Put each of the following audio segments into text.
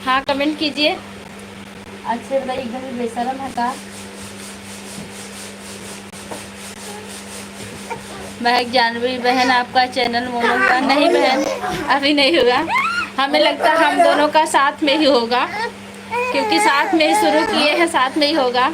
हाँ कमेंट कीजिए। अच्छे बताइए, एकदम ही बेशरम है का। महक जानवी बहन आपका चैनल मोनो हुआ? नहीं बहन, अभी नहीं हुआ। हमें लगता है हम दोनों का साथ में ही होगा, क्योंकि साथ में ही शुरू किए हैं, साथ में ही होगा।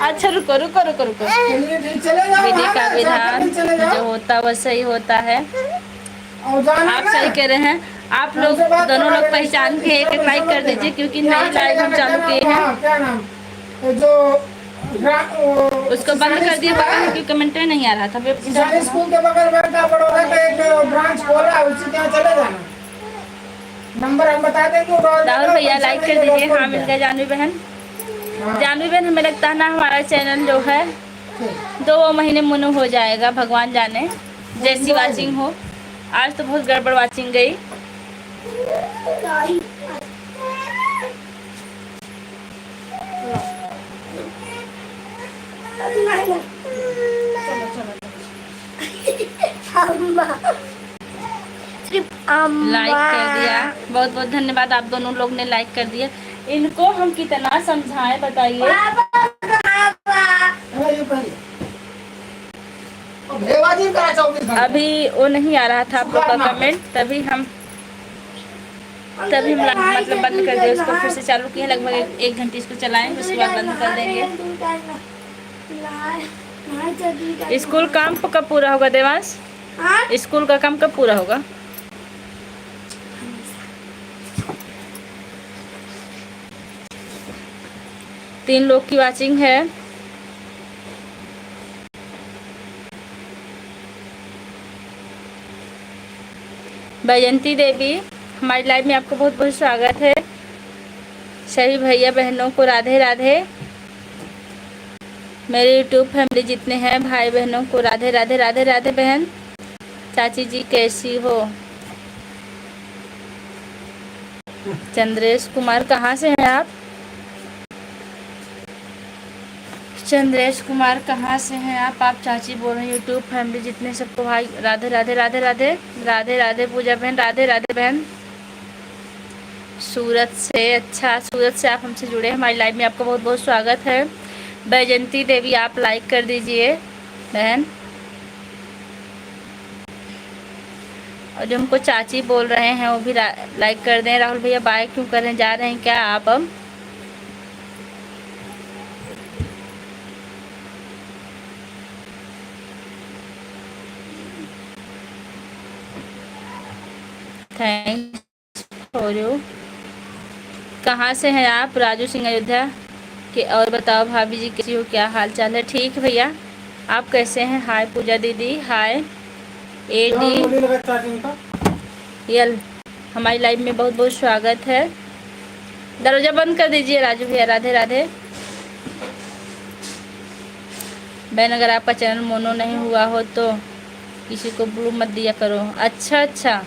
अच्छा रुको रुको रुको रुको। विधि का विधान जो होता वह सही होता है। आप सही कह रहे हैं। आप लोग दोनों लोग पहचान के एक एक लाइक कर दीजिए, क्योंकि नई लाइव हम चालू किए हैं। उसको बंद कर दिया पता है, क्योंकि कमेंट नहीं आ रहा था। स्कूल के बगल बैठा बड़ौदा का एक ब्रांच खोला है, उसी के यहाँ चले जाना। नंबर हम बता देंगे। राहुल भैया लाइक कर दीजिए। हाँ मिल गया जानवी बहन। जानवी बहन हमें लगता है ना हमारा चैनल जो है 2 महीने मुनो हो जाएगा, भगवान जाने जैसी वाचिंग हो। आज तो बहुत गड़बड़ वाचिंग गई। लाइक कर दिया, बहुत बहुत धन्यवाद। आप दोनों लोग ने लाइक कर दिया। इनको हम कितना समझाएं बताइए। अभी वो नहीं आ रहा था आप लोग का कमेंट, तभी हम मतलब बंद कर दिया उसको, फिर से चालू किया। लगभग 1 घंटे इसको चलाएंगे, उसके बाद बंद कर देंगे। स्कूल काम कब पूरा होगा देवांश? स्कूल का काम कब पूरा होगा? तीन लोग की वाचिंग है। बैजंती देवी हमारी लाइव में आपको बहुत बहुत स्वागत है। सभी भैया बहनों को राधे राधे। मेरे यूट्यूब फैमिली जितने हैं भाई बहनों को राधे राधे राधे राधे। बहन चाची जी कैसी हो? चंद्रेश कुमार कहाँ से हैं आप? चंद्रेश कुमार कहाँ से हैं आप चाची बोल रहे हैं। यूट्यूब फैमिली जितने सबको भाई राधे राधे राधे राधे राधे राधे। पूजा बहन राधे राधे बहन। सूरत से, अच्छा सूरत से आप हमसे जुड़े। हमारी लाइव में आपका बहुत बहुत स्वागत है। बैजंती देवी आप लाइक कर दीजिए बहन। और जो हमको चाची बोल रहे हैं वो भी लाइक कर दें। राहुल भैया बाय क्यों कर रहे हैं, जा रहे हैं क्या आप? अब थैंक्स फॉर यू। कहाँ से हैं आप? राजू सिंह अयोध्या के। और बताओ भाभी जी कैसी हो, क्या हाल चाल है? ठीक भैया, आप कैसे हैं? हाय पूजा दीदी, हाय एडी यल। हमारी लाइव में बहुत बहुत स्वागत है। दरवाजा बंद कर दीजिए राजू भैया। राधे राधे बहन। अगर आपका चैनल मोनो नहीं हुआ हो तो किसी को ब्लू मत दिया करो। अच्छा अच्छा,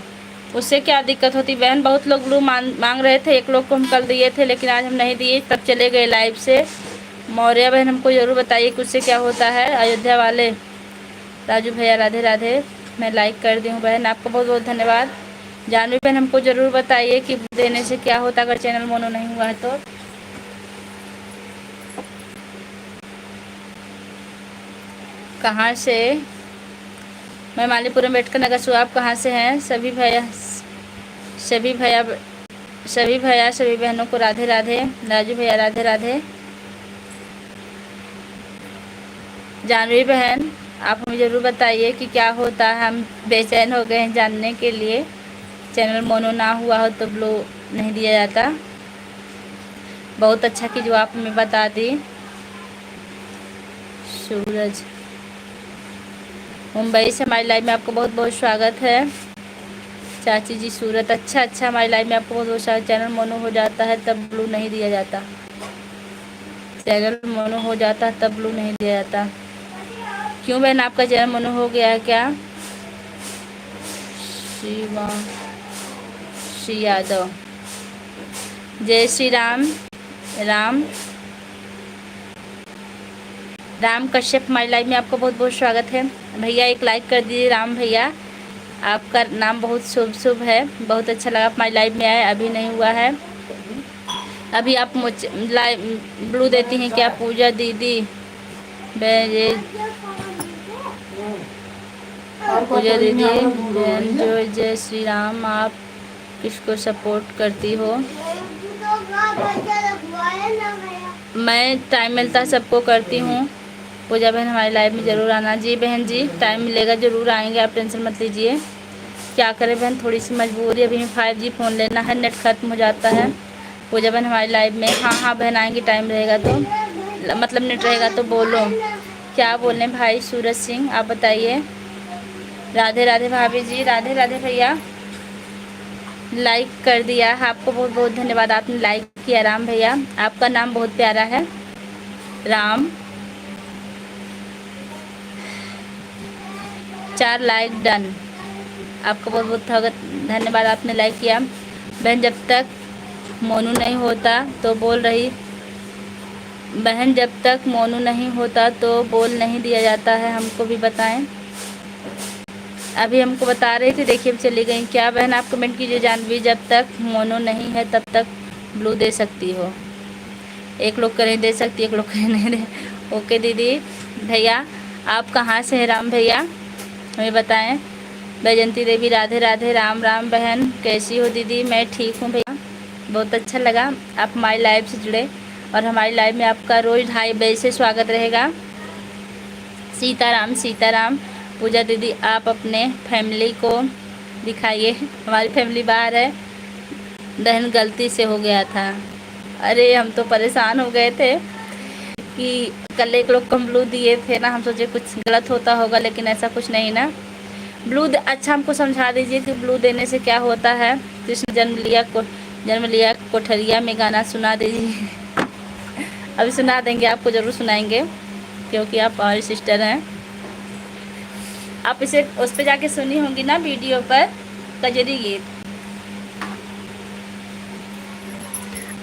उससे क्या दिक्कत होती बहन? बहुत लोग ब्लू मांग रहे थे। एक लोग को हम कल दिए थे, लेकिन आज हम नहीं दिए, तब चले गए लाइव से। मौर्य बहन हमको ज़रूर बताइए कि उससे क्या होता है। अयोध्या वाले राजू भैया राधे राधे। मैं लाइक कर दी हूँ बहन, आपको बहुत बहुत धन्यवाद। जानवी बहन हमको ज़रूर बताइए कि देने से क्या होता अगर चैनल मोनो नहीं हुआ है तो। कहाँ से? मैं मालीपुर में बैठकर नगर सु। आप कहाँ से हैं? सभी भैया सभी बहनों को राधे राधे। राजू भैया राधे राधे। जानवी बहन आप हमें ज़रूर बताइए कि क्या होता है। हम बेचैन हो गए हैं जानने के लिए। चैनल मोनो ना हुआ हो तो ब्लू नहीं दिया जाता। बहुत अच्छा कि जो आप हमें बता दी। सूरज मुंबई से हमारी लाइव में आपको बहुत बहुत स्वागत है। चाची जी सूरत, अच्छा अच्छा, हमारी लाइव में आपको बहुत बहुत स्वागत। चैनल मोनो हो जाता है तब ब्लू नहीं दिया जाता। चैनल मोनो हो जाता है तब ब्लू नहीं दिया जाता। क्यों बहन, आपका चैनल मोनो हो गया है क्या? श्री यादव, जय श्री राम। राम राम कश्यप हमारी लाइव में आपका बहुत बहुत स्वागत है। भैया एक लाइक कर दीजिए। राम भैया आपका नाम बहुत शुभ शुभ है, बहुत अच्छा लगा। आप हमारी लाइव में आए, अभी नहीं हुआ है। अभी आप मुझे लाइव ब्लू देती हैं क्या पूजा दीदी? ये पूजा दीदी जो जय श्री राम, आप किसको सपोर्ट करती हो? मैं टाइम मिलता है सबको करती हूँ। पूजा बहन हमारी लाइव में ज़रूर आना। जी बहन जी, टाइम मिलेगा ज़रूर आएंगे, आप टेंशन मत लीजिए। क्या करें बहन, थोड़ी सी मजबूरी, अभी हमें 5G फ़ोन लेना है, नेट ख़त्म हो जाता है। पूजा बहन हमारी लाइव में, हाँ हाँ बहन आएंगी, टाइम रहेगा तो, मतलब नेट रहेगा तो बोलो। क्या बोलें भाई सूरज सिंह, आप बताइए। राधे राधे भाभी जी, राधे राधे भैया। लाइक कर दिया, आपको बहुत बहुत धन्यवाद, आपने लाइक किया। राम भैया आपका नाम बहुत प्यारा है, राम। 4 लाइक डन, आपका बहुत बहुत धन्यवाद, आपने लाइक किया। बहन जब तक मोनू नहीं होता तो बोल रही, बहन जब तक मोनू नहीं होता तो बोल नहीं दिया जाता है, हमको भी बताएं। अभी हमको बता रही थी, देखिए अब चली गई। क्या बहन आप कमेंट कीजिए। जानवी जब तक मोनू नहीं है तब तक ब्लू दे सकती हो। एक लोग करें दे सकती है, एक लोग करें नहीं दे। ओके दीदी। भैया आप कहाँ से हैं? राम भैया हमें बताएं। बैजंती देवी राधे राधे। राम राम बहन कैसी हो दीदी? मैं ठीक हूँ भैया, बहुत अच्छा लगा आप हमारी लाइव से जुड़े, और हमारी लाइव में आपका रोज़ 2:30 बजे से स्वागत रहेगा। सीताराम सीताराम। पूजा दीदी आप अपने फैमिली को दिखाइए, हमारी फैमिली बाहर है, बहन गलती से हो गया था। अरे हम तो परेशान हो गए थे कि कल एक लोग को ब्लू दिए थे ना, हम सोचे कुछ गलत होता होगा, लेकिन ऐसा कुछ नहीं ना। ब्लू अच्छा हमको समझा दीजिए कि ब्लू देने से क्या होता है। कृष्ण जन्म लिया कोठरिया में गाना सुना दीजिए। अभी सुना देंगे, आपको ज़रूर सुनाएंगे, क्योंकि आप हमारी सिस्टर हैं। आप इसे उस पर जाके सुनी होंगी ना वीडियो पर, कजरी गीत।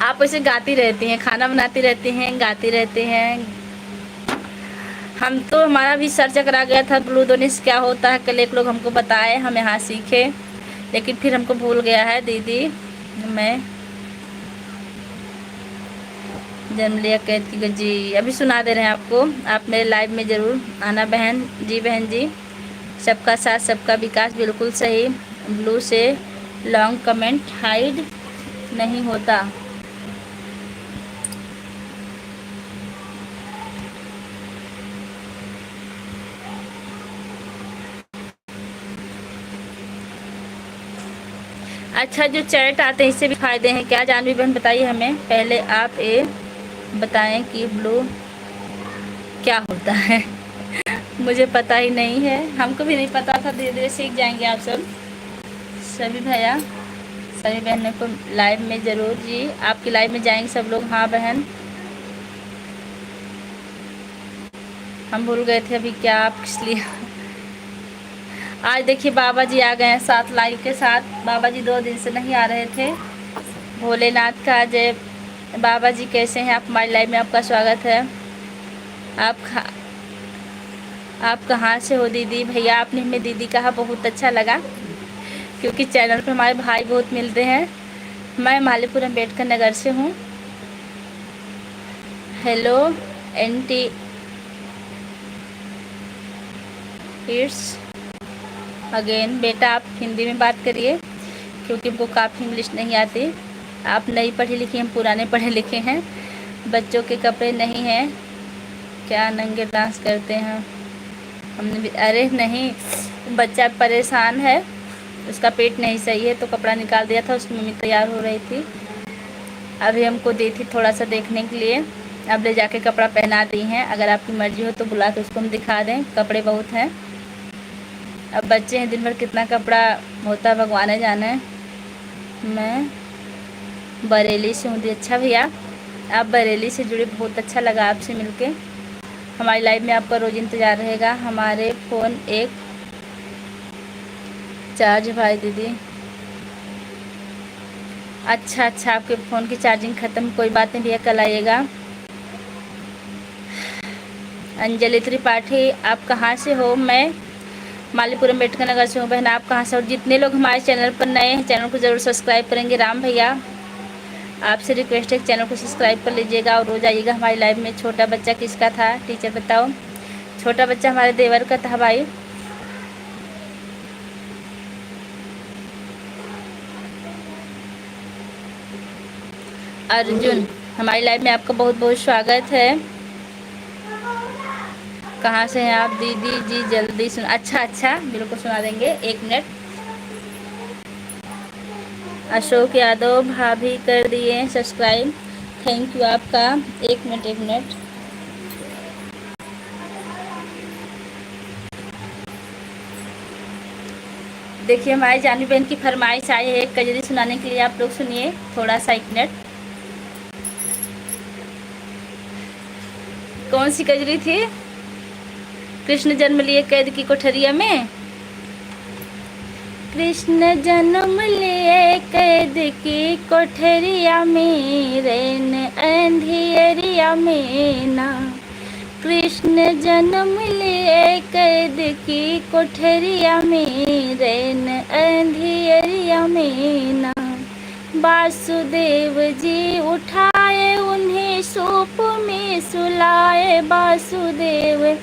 आप इसे गाती रहती हैं, खाना बनाती रहती हैं, गाती रहती हैं। हम तो, हमारा भी सर चकरा गया था ब्लू देने से क्या होता है। कल एक लोग हमको बताए, हम यहाँ सीखे, लेकिन फिर हमको भूल गया है। दीदी मैं जन्म लिया कहती को जी, अभी सुना दे रहे हैं आपको, आप मेरे लाइव में ज़रूर आना बहन जी। बहन जी सबका साथ सबका विकास, बिल्कुल सही। ब्लू से लॉन्ग कमेंट हाइड नहीं होता। अच्छा जो चैट आते हैं इससे भी फ़ायदे हैं क्या? जानवी बहन बताइए हमें। पहले आप ये बताएं कि ब्लू क्या होता है। मुझे पता ही नहीं है, हमको भी नहीं पता था, धीरे धीरे सीख जाएंगे आप सब। सभी भैया सभी बहनों को लाइव में ज़रूर जी, आपकी लाइव में जाएंगे सब लोग। हाँ बहन हम भूल गए थे अभी क्या आप किस लिए। आज देखिए बाबा जी आ गए हैं 7 लाइव के साथ। बाबा जी 2 दिन से नहीं आ रहे थे। भोलेनाथ का जय। बाबा जी कैसे हैं आप? हमारी लाइव में आपका स्वागत है। आप कहाँ से हो दीदी? भैया आपने हमें दीदी कहा, बहुत अच्छा लगा, क्योंकि चैनल पर हमारे भाई बहुत मिलते हैं। मैं मालीपुर अम्बेडकर नगर से हूँ। Hello anti it's again. बेटा आप हिंदी में बात करिए, क्योंकि हमको काफ़ी इंग्लिश नहीं आती। आप नई पढ़ी लिखी, हम पुराने पढ़े लिखे हैं। बच्चों के कपड़े नहीं हैं क्या? नंगे डांस करते हैं हमने भी। अरे नहीं, बच्चा परेशान है, उसका पेट नहीं सही है, तो कपड़ा निकाल दिया था, उसकी मम्मी तैयार हो रही थी, अभी हमको दी थी थोड़ा सा देखने के लिए, अब ले जाके कपड़ा पहना दी हैं। अगर आपकी मर्ज़ी हो तो बुला के उसको हम दिखा दें, कपड़े बहुत हैं। अब बच्चे हैं, दिन भर कितना कपड़ा होता है भगवान जाने। मैं बरेली से हूँ दी। अच्छा भैया आप बरेली से जुड़े, बहुत अच्छा लगा आपसे मिलके। हमारी लाइव में आपका रोज़ इंतज़ार रहेगा। हमारे फ़ोन एक चार्ज भाई दीदी। अच्छा आपके फ़ोन की चार्जिंग ख़त्म, कोई बात नहीं भैया, कल आइएगा। अंजलि त्रिपाठी, आप कहाँ से हो? मैं मालीपुरम अम्बेडकर नगर से हूँ। बहन आप कहाँ से हो? जितने लोग हमारे चैनल पर नए हैं चैनल को ज़रूर सब्सक्राइब करेंगे। राम भैया आपसे रिक्वेस्ट है कि चैनल को सब्सक्राइब कर लीजिएगा और रोज आइएगा हमारी लाइव में। छोटा बच्चा किसका था टीचर बताओ? छोटा बच्चा हमारे देवर का था भाई। अर्जुन, हमारी लाइव में आपका बहुत बहुत स्वागत है। कहाँ से हैं आप? दीदी जी जल्दी सुन। अच्छा बिल्कुल सुना देंगे, 1 मिनट। अशोक यादव भाभी कर दिए सब्सक्राइब, थैंक यू आपका। 1 मिनट। देखिए हमारी जानवी बहन की फरमाइश आई है एक कजरी सुनाने के लिए, आप लोग सुनिए थोड़ा सा 1 मिनट। कौन सी कजरी थी? कृष्ण जन्म लिए कैद की कोठरिया में। कृष्ण जन्म लिए कैद की कोठरिया में, रैन अंधियरिया में ना। कृष्ण जन्म लिए कैद की कोठरिया में, रैन अंधियरिया में ना। वासुदेव जी उठाए उन्हें सूप में सुलाए, वासुदेव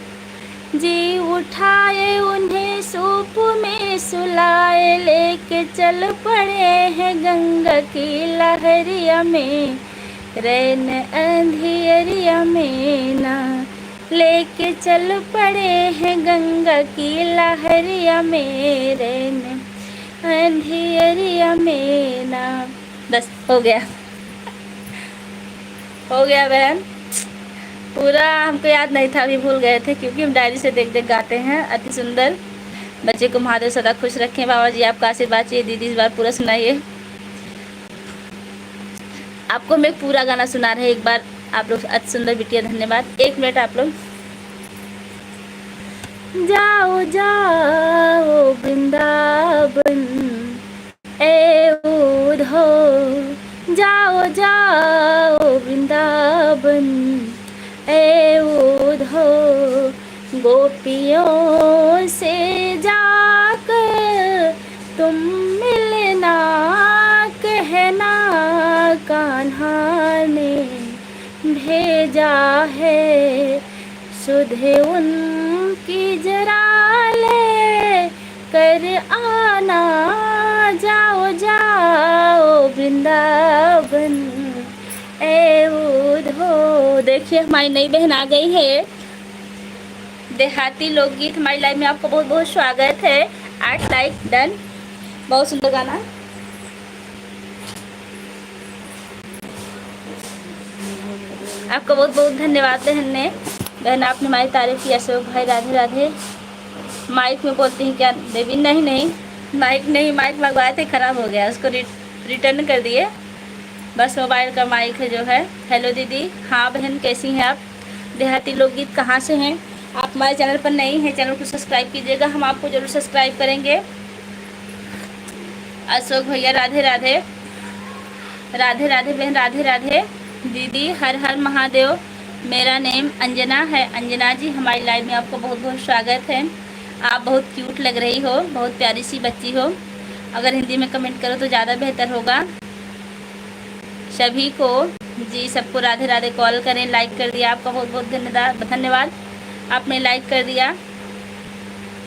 जी उठाए उन्हें सूप में सुलाए, लेके चल पड़े हैं गंगा की लहरिया में, रैन अंधियरिया में ना। लेके चल पड़े हैं गंगा की लहरिया में, रैन अंधियरिया में ना। बस हो गया हो गया बहन, पूरा हमको याद नहीं था, अभी भूल गए थे क्योंकि हम डायरी से देख देख गाते हैं। अति सुंदर। बच्चे को महादेव सदा खुश रखें। बाबा जी आपका आशीर्वाद चाहिए। दीदी इस बार पूरा सुनाइए। आपको हम एक पूरा गाना सुना रहे हैं एक बार, आप लोग अति सुंदर बिटिया धन्यवाद। 1 मिनट आप लोग। जाओ जाओ वृंदावन ए उधो, जाओ जाओ वृंदावन ए उधो, गोपियों से जाकर तुम मिलना कहना, कान्हा ने भेजा है सुध उनकी जरा ले कर आना। जाओ जाओ वृंदावन ए उधो। देखिए हमारी नई बहन आ गई है। देहाती लोकगीत हमारी लाइव में आपका बहुत बहुत स्वागत है। 8 लाइक डन। बहुत सुंदर गाना। आपका बहुत बहुत धन्यवाद बहन आपने हमारी तारीफ की। अशोक भाई राधे राधे। माइक में बोलती हैं क्या देवी? नहीं माइक नहीं, माइक मंगवाए थे खराब हो गया, उसको रिटर्न कर दिए। बस मोबाइल का माइक है जो है। हेलो दीदी। हाँ बहन कैसी हैं आप? देहाती लोकगीत कहाँ से हैं? आप हमारे चैनल पर नई हैं, चैनल को सब्सक्राइब कीजिएगा, हम आपको जरूर सब्सक्राइब करेंगे। अशोक भैया राधे राधे। राधे राधे बहन राधे राधे। दीदी हर हर महादेव। मेरा नेम अंजना है। अंजना जी हमारी लाइव में आपको बहुत बहुत स्वागत है। आप बहुत क्यूट लग रही हो, बहुत प्यारी सी बच्ची हो। अगर हिंदी में कमेंट करो तो ज़्यादा बेहतर होगा। सभी को जी सबको राधे राधे। कॉल करें, लाइक कर दिया, आपका बहुत बहुत धन्यवाद, आपने लाइक कर दिया।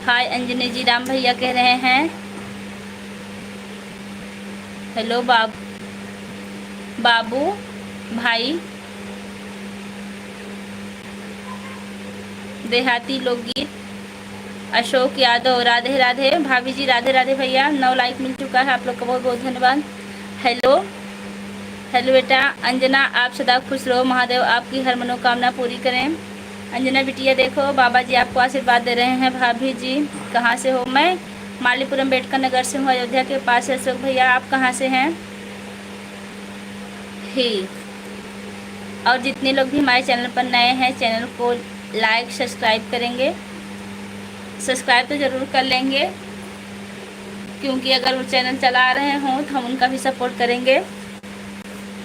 हाय अंजनी जी, राम भैया कह रहे हैं हेलो बाबू भाई। देहाती लोकगीत अशोक यादव राधे राधे। भाभी जी राधे राधे भैया। 9 लाइक मिल चुका है, आप लोग का बहुत बहुत धन्यवाद। हेलो बेटा अंजना, आप सदा खुश रहो, महादेव आपकी हर मनोकामना पूरी करें। अंजना बिटिया देखो बाबा जी आपको आशीर्वाद दे रहे हैं। भाभी जी कहाँ से हो? मैं मालीपुरम अम्बेडकर नगर से हूँ, अयोध्या के पास है। अशोक भैया आप कहाँ से हैं? ही और जितने लोग भी हमारे चैनल पर नए हैं चैनल को लाइक सब्सक्राइब करेंगे। सब्सक्राइब तो ज़रूर कर लेंगे क्योंकि अगर वो चैनल चला रहे हों तो हम उनका भी सपोर्ट करेंगे।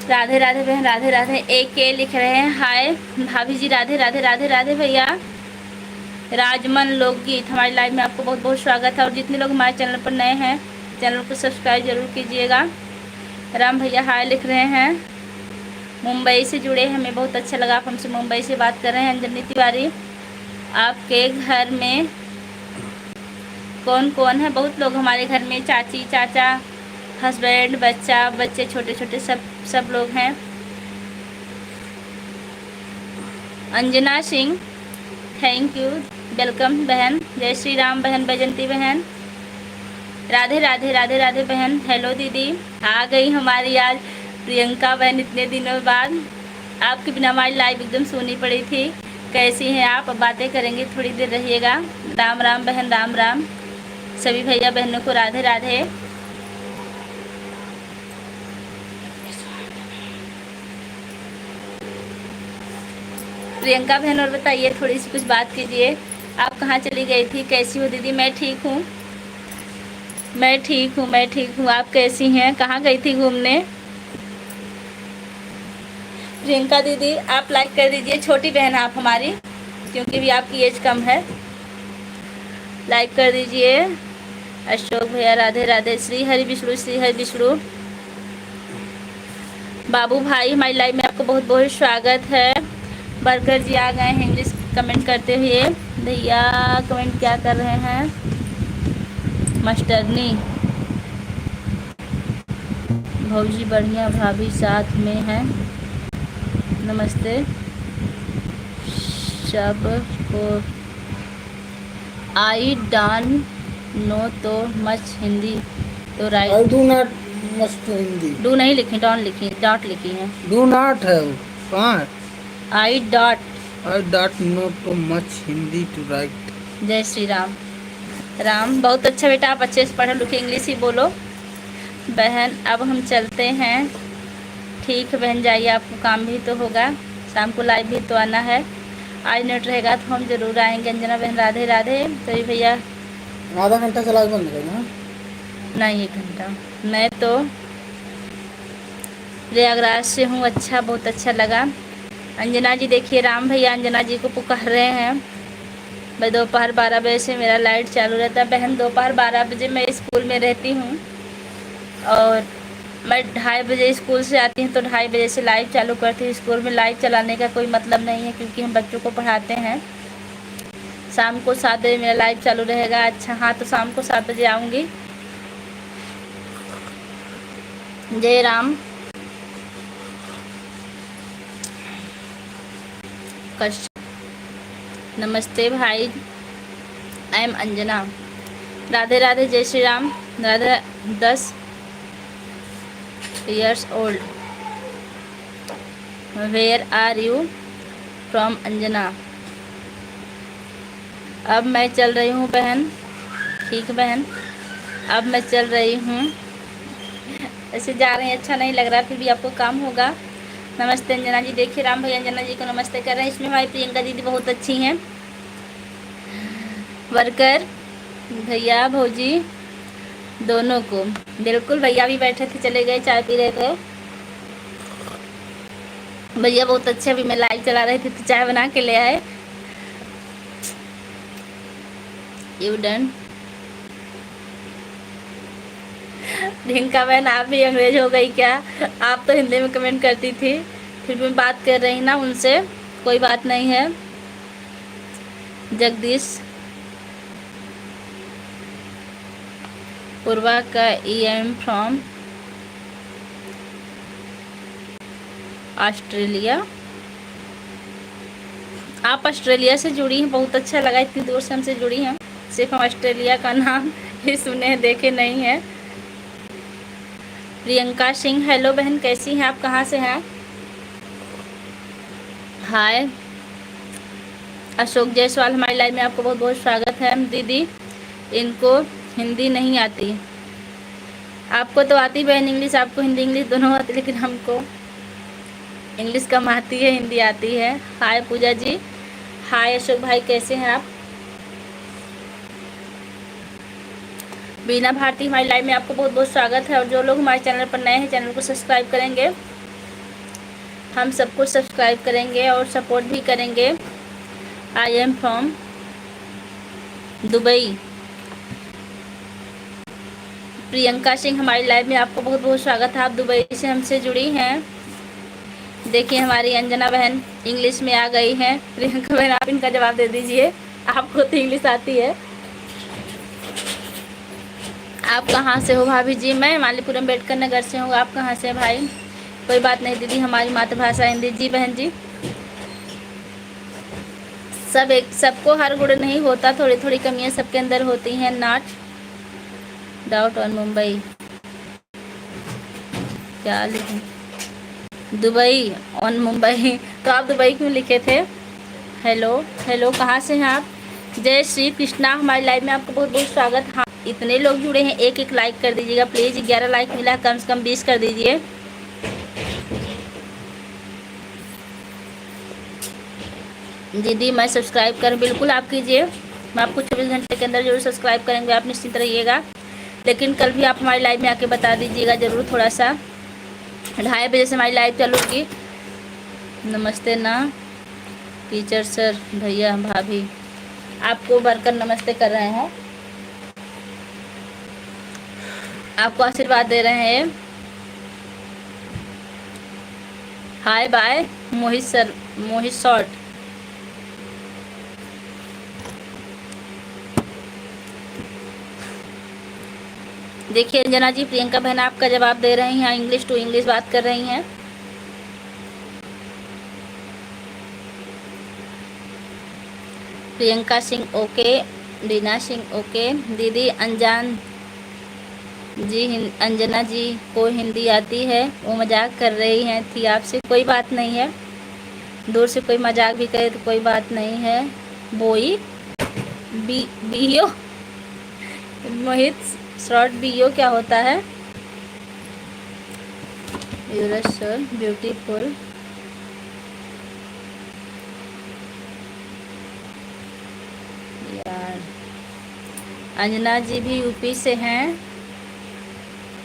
राधे राधे बहन राधे राधे। AK लिख रहे हैं हाय भाभी जी राधे राधे राधे राधे भैया। राजमन लोकगीत हमारी लाइव में आपको बहुत बहुत स्वागत है। और जितने लोग हमारे चैनल पर नए हैं चैनल को सब्सक्राइब जरूर कीजिएगा। राम भैया हाय लिख रहे हैं, मुंबई से जुड़े हैं, हमें बहुत अच्छा लगा, आप हमसे मुंबई से बात कर रहे हैं। अंजनी तिवारी, आपके घर में कौन कौन है? बहुत लोग हमारे घर में, चाची चाचा, हस्बैंड, बच्चा, बच्चे छोटे छोटे सब लोग हैं। Anjana Singh, thank you, welcome बहन। जय श्री राम बहन, बैजंती बहन, राधे राधे राधे राधे बहन। हेलो दीदी, आ गई हमारी आज प्रियंका बहन इतने दिनों बाद। आपके बिना हमारी लाइव एकदम सुनी पड़ी थी। कैसी हैं आप? अब बातें करेंगे, थोड़ी देर रहिएगा। राम राम बहन, राम राम। सभी भैया बहनों को राधे राधे। प्रियंका बहन, और बताइए, थोड़ी सी कुछ बात कीजिए। आप कहाँ चली गई थी? कैसी हो दीदी? मैं ठीक हूँ, मैं ठीक हूँ, मैं ठीक हूँ। आप कैसी हैं? कहाँ गई थी घूमने? प्रियंका दीदी आप लाइक कर दीजिए, छोटी बहन आप हमारी, क्योंकि भी आपकी एज कम है। लाइक कर दीजिए। अशोक भैया राधे राधे। श्री हरि विष्णु, श्री हरि विष्णु। बाबू भाई हमारी लाइव में आपको बहुत बहुत स्वागत है। बर्गर जी आ गए हैं इंग्लिश कमेंट करते हुए। भैया कमेंट क्या कर रहे हैं? मस्टरनी, भौजी बढ़िया, भाभी साथ में है, नमस्ते सबको। आई डोंट नो तो मच हिंदी तो right. I do not must Hindi, do नहीं लिखी, डॉट लिखी, डॉट लिखी है। डू नॉट है वो, कहाँ? आई डॉट नो तो मच हिंदी टू राइट। जय श्री राम। राम बहुत अच्छा बेटा, आप अच्छे से पढ़ो लिखे, इंग्लिश ही बोलो। बहन अब हम चलते हैं। ठीक है बहन, जाइए, आपको काम भी तो होगा, शाम को लाइव भी तो आना है। आज नेट रहेगा तो हम जरूर आएंगे। अंजना बहन राधे राधे। सभी भैया आधा घंटा चला बंद करना। नहीं, 1 घंटा। मैं तो प्रयागराज से हूँ। अच्छा, बहुत अच्छा लगा। अंजना जी देखिए, राम भैया अंजना जी को पुकार रहे हैं। मैं दोपहर 12 बजे से मेरा लाइट चालू रहता है। बहन दोपहर 12 बजे मैं स्कूल में रहती हूँ, और मैं 2:30 बजे स्कूल से आती हूँ, तो 2:30 बजे से लाइव चालू करती हूँ। स्कूल में लाइव चलाने का कोई मतलब नहीं है, क्योंकि हम बच्चों को पढ़ाते हैं। शाम को 7 बजे मेरा लाइव चालू रहेगा। अच्छा हाँ, तो शाम को 7 बजे आऊँगी। जय राम। कश्यप, नमस्ते भाई, आई एम अंजना। राधे राधे, जय Shri Ram. Radhe. 10 years old, where are you from? Anjana. अब मैं चल रही हूँ बहन। ठीक बहन, अब मैं चल रही हूँ। ऐसे जा रहे हैं, अच्छा नहीं लग रहा, फिर भी आपको काम होगा। नमस्ते अंजना जी। देखिए राम भैया अंजना जी को नमस्ते कर रहे हैं। इसमें हमारी प्रियंका दीदी बहुत अच्छी हैं। वर्कर भैया भौजी दोनों को, बिल्कुल भैया भी बैठे थे, चले गए, चाय पी रहे थे। भैया बहुत अच्छे, अभी मैं लाइव चला रही थी तो चाय बना के ले आए। You done. रिंका बहन आप भी अंग्रेज हो गई क्या? आप तो हिंदी में कमेंट करती थी, फिर भी बात कर रही ना उनसे, कोई बात नहीं है। जगदीश, पूर्वा का EM फ्रॉम ऑस्ट्रेलिया। आप ऑस्ट्रेलिया से जुड़ी हैं, बहुत अच्छा लगा, इतनी दूर से हमसे जुड़ी हैं। सिर्फ हम ऑस्ट्रेलिया का नाम ही सुने देखे नहीं हैं। प्रियंका सिंह, हेलो बहन, कैसी हैं आप? कहाँ से हैं? हाय। अशोक जायसवाल, हमारी लाइव में आपको बहुत बहुत स्वागत है। दीदी इनको हिंदी नहीं आती, आपको तो आती बहन इंग्लिश, आपको हिंदी इंग्लिश दोनों आती, लेकिन हमको इंग्लिश कम आती है, हिंदी आती है। हाय पूजा जी। हाय अशोक भाई, कैसे हैं आप? बीना भारती, हमारी लाइव में आपको बहुत बहुत स्वागत है। और जो लोग हमारे चैनल पर नए हैं चैनल को सब्सक्राइब करेंगे, हम सबको सब्सक्राइब करेंगे और सपोर्ट भी करेंगे। I am from Dubai. Priyanka Singh हमारी लाइव में आपको बहुत बहुत स्वागत है। आप दुबई से हमसे जुड़ी हैं। देखिए हमारी अंजना बहन इंग्लिश में आ गई हैं। प्रियंका बहन आप इनका जवाब दे दीजिए, आपको तो इंग्लिश आती है। आप कहाँ से हो भाभी जी? मैं मालीपुरम अम्बेडकर नगर से हूँ। आप कहाँ से हैं भाई? कोई बात नहीं दीदी, हमारी मातृभाषा हिंदी। जी बहन जी, सब एक, सबको हर गुण नहीं होता, थोड़ी थोड़ी कमियां सबके अंदर होती हैं। नॉट डाउट ऑन मुंबई, क्या लिखें? Dubai on Mumbai. तो आप दुबई क्यों लिखे थे? हेलो हेलो, कहाँ से हैं आप? जय श्री कृष्णा, हमारी लाइव में आपको बहुत बहुत स्वागत। हाँ, इतने लोग जुड़े हैं, एक एक लाइक कर दीजिएगा प्लीज़। 11 लाइक मिला, कम से कम 20 कर दीजिए। दीदी मैं सब्सक्राइब करूँ? बिल्कुल आप कीजिए, मैं आपको 24 घंटे के अंदर जरूर सब्सक्राइब करेंगे, आप निश्चिंत रहिएगा। लेकिन कल भी आप हमारी लाइव में आके बता दीजिएगा ज़रूर थोड़ा सा। 2:30 बजे से हमारी लाइव चालू होगी। नमस्ते ना टीचर सर, भैया भाभी, आपको वर्कर नमस्ते कर रहे हैं, आपको आशीर्वाद दे रहे हैं। हाय बाय मोहित सर, मोहित शॉर्ट। देखिए अंजना जी, प्रियंका बहन आपका जवाब दे रही हैं, इंग्लिश टू इंग्लिश बात कर रही हैं। Priyanka Singh okay, Reena Singh okay. दीदी अनजान जी, अंजना जी को हिंदी आती है, वो मजाक कर रही हैं थी आपसे। कोई बात नहीं है, दूर से कोई मजाक भी करे तो कोई बात नहीं है। बोई बीओ मोहित शॉर्ट, बीओ क्या होता है? You're so beautiful. यार अंजना जी भी यूपी से हैं।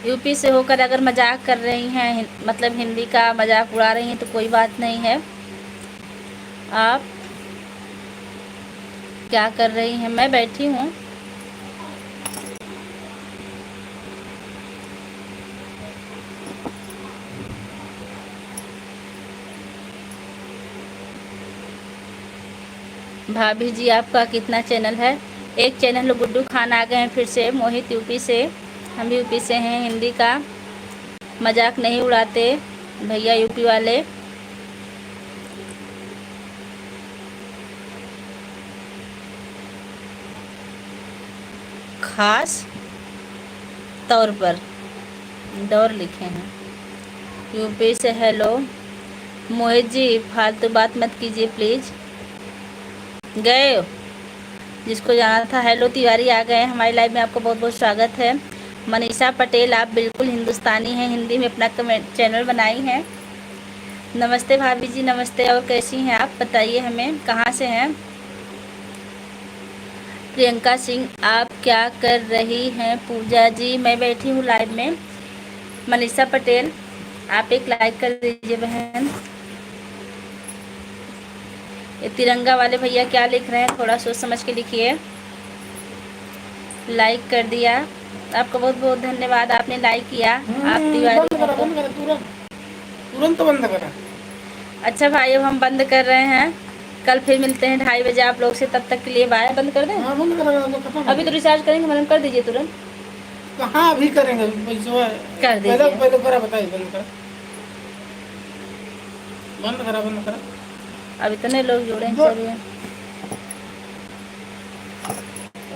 यूपी से होकर अगर मजाक कर रही हैं, मतलब हिंदी का मजाक उड़ा रही हैं, तो कोई बात नहीं है। आप क्या कर रही हैं? मैं बैठी हूँ। भाभी जी आपका कितना चैनल है? एक चैनल। गुड्डू खान आ गए हैं फिर से, मोहित यूपी से, हम भी यूपी से हैं। हिंदी का मजाक नहीं उड़ाते भैया यूपी वाले। खास तौर पर दौर लिखे हैं, यूपी से। हेलो मोहित जी, फालतू बात मत कीजिए प्लीज़। गए जिसको जाना था। हेलो तिवारी आ गए हमारी लाइव में, आपको बहुत बहुत स्वागत है। मनीषा पटेल, आप बिल्कुल हिंदुस्तानी हैं, हिंदी में अपना चैनल बनाई हैं। नमस्ते भाभी जी, नमस्ते। और कैसी हैं आप? बताइए हमें, कहाँ से हैं? प्रियंका सिंह, आप क्या कर रही हैं? पूजा जी, मैं बैठी हूँ लाइव में। मनीषा पटेल, आप एक लाइक कर दीजिए बहन। ये तिरंगा वाले भैया क्या लिख रहे हैं, थोड़ा सोच समझ के लिखिए। लाइक कर दिया, आपका बहुत बहुत धन्यवाद, आपने लाइक किया। आप तिवारी तुरंत बंद करा। अच्छा भाई, अब हम बंद कर रहे हैं। कल फिर मिलते हैं 2:30 बजे आप लोग से, तब तक के लिए बाय। बंद कर दें? हाँ बंद करा। अभी तो रिचार्ज करेंगे मैडम, कर दीजिए तुरंत। कहाँ अभी करेंगे? कर दीजिए। पहले करा, बताइए। बंद करा, बंद करा, बंद करा। अब इतने लोग जुड़े हैं, चलिए।